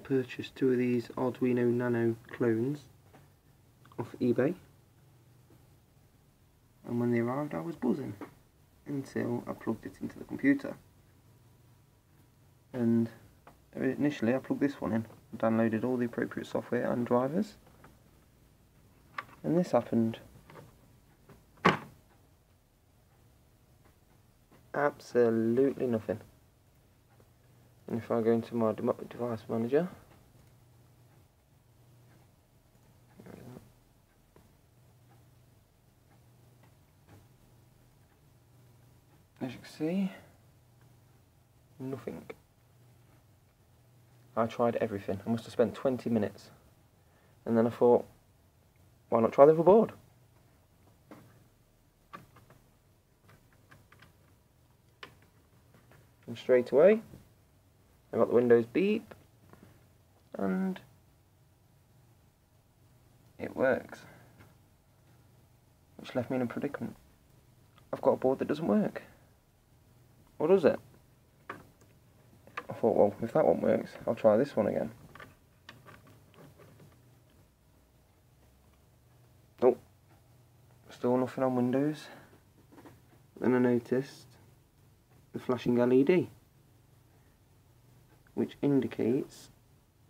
Purchased 2 of these Arduino Nano clones off eBay, and when they arrived I was buzzing until I plugged it into the computer. And initially I plugged this one in, downloaded all the appropriate software and drivers, and this happened. Absolutely nothing. And if I go into my device manager, as you can see, nothing. I tried everything. I must have spent 20 minutes, and then I thought, why not try the other board? And straight away I got the Windows beep, and it works, which left me in a predicament. I've got a board that doesn't work. Or does it? I thought, well, if that one works, I'll try this one again. Oh, still nothing on Windows. Then I noticed the flashing LED, which indicates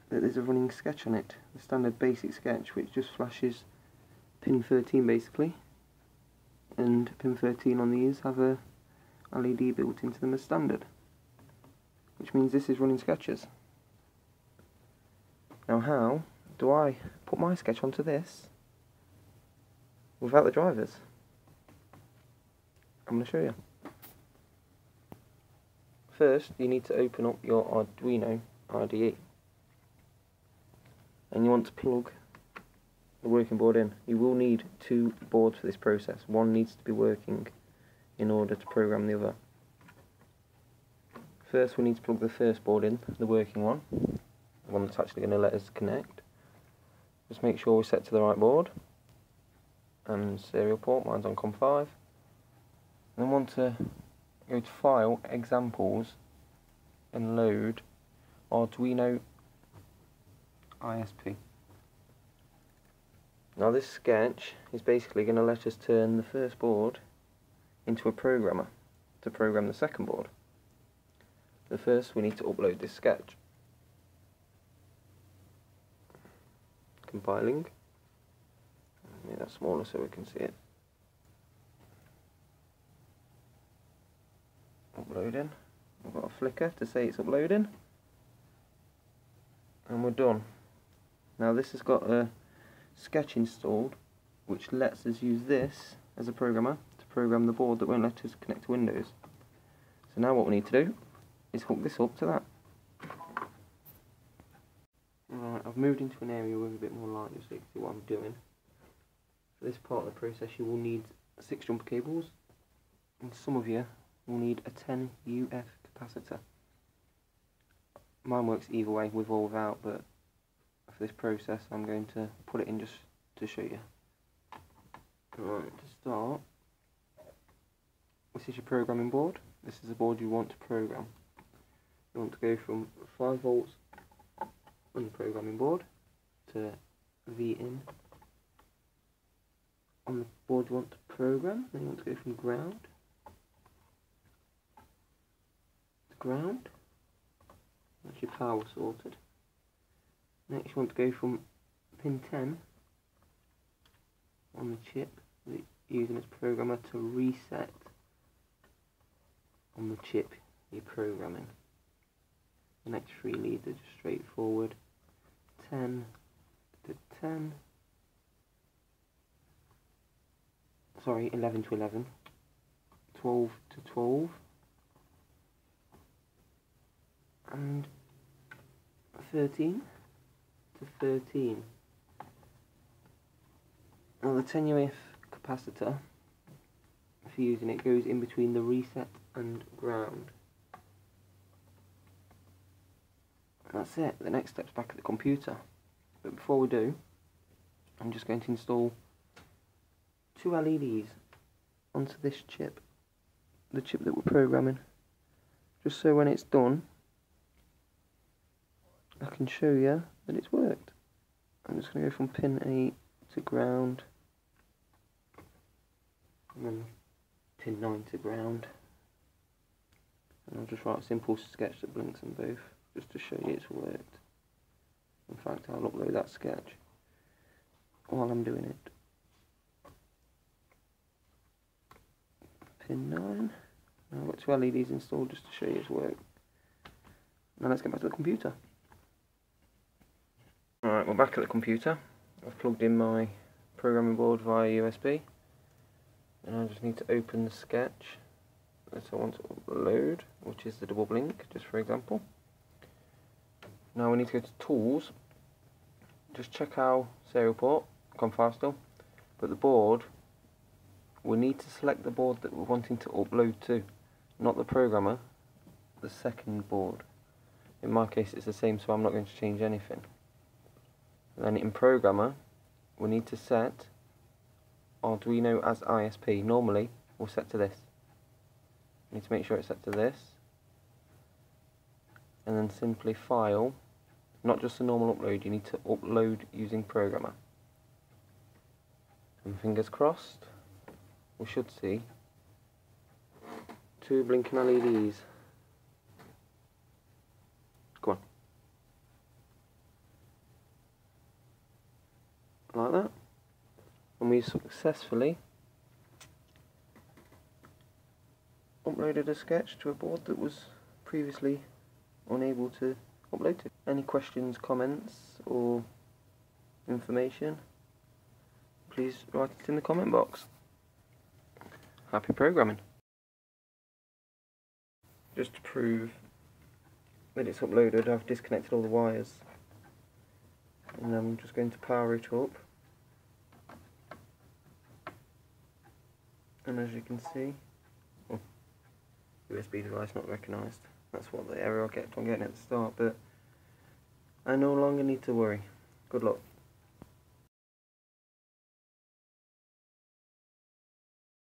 that there's a running sketch on it, the standard basic sketch, which just flashes pin 13 basically, and pin 13 on these have a LED built into them as standard, which means this is running sketches. Now how do I put my sketch onto this without the drivers? I'm going to show you. First, you need to open up your Arduino IDE, and you want to plug the working board in. You will need 2 boards for this process. One needs to be working in order to program the other. First, we need to plug the first board in, the working one, the one that's actually going to let us connect. Just make sure we're set to the right board and serial port. Mine's on COM5. And then want to go to File, Examples, and load Arduino ISP. Now this sketch is basically going to let us turn the first board into a programmer to program the second board. But first we need to upload this sketch. Compiling. Make that smaller so we can see it. Uploading. I've got a flicker to say it's uploading, and we're done. Now this has got a sketch installed which lets us use this as a programmer to program the board that won't let us connect to Windows. So now what we need to do is hook this up to that. Right, I've moved into an area with a bit more light just so you can see what I'm doing. For this part of the process you will need 6 jumper cables, and some of you will need a 10 UF capacitor. Mine works either way, with or without, but for this process I'm going to put it in just to show you. Right, to start, this is your programming board. This is the board you want to program. You want to go from 5 volts on the programming board to V in on the board you want to program. Then you want to go from ground to ground. That's your power sorted. Next you want to go from pin 10 on the chip that you're using as programmer to reset on the chip you're programming. The next 3 leads are just straightforward. 10 to 10. Sorry, 11 to 11. 12 to 12. And 13 to 13. Now the 10 UF capacitor, if you're using it, goes in between the reset and ground. That's it. The next step's back at the computer. But before we do, I'm just going to install 2 LEDs onto this chip, the chip that we're programming, just so when it's done I can show you that it's worked. I'm just going to go from pin 8 to ground, and then pin 9 to ground, and I'll just write a simple sketch that blinks them both, just to show you it's worked. In fact, I'll upload that sketch while I'm doing it. Pin 9, now I've got 2 LEDs installed just to show you it's worked. Now let's get back to the computer. Alright, we're back at the computer. I've plugged in my programming board via USB, and I just need to open the sketch that I want to upload, which is the double blink, just for example. Now we need to go to Tools, just check our serial port, COM5 still, but the board, we need to select the board that we're wanting to upload to, not the programmer, the second board. In my case it's the same, so I'm not going to change anything. Then in programmer, we need to set Arduino as ISP. Normally we'll set to this. We need to make sure it's set to this, and then simply file, not just a normal upload, you need to upload using programmer. And fingers crossed, we should see 2 blinking LEDs. Go on. Like that. And we successfully uploaded a sketch to a board that was previously unable to upload to. Any questions, comments or information, please write it in the comment box. Happy programming. Just to prove that it's uploaded, I've disconnected all the wires, and I'm just going to power it up, and as you can see, USB device not recognised. That's what the error I kept on getting at the start, but I no longer need to worry. Good luck.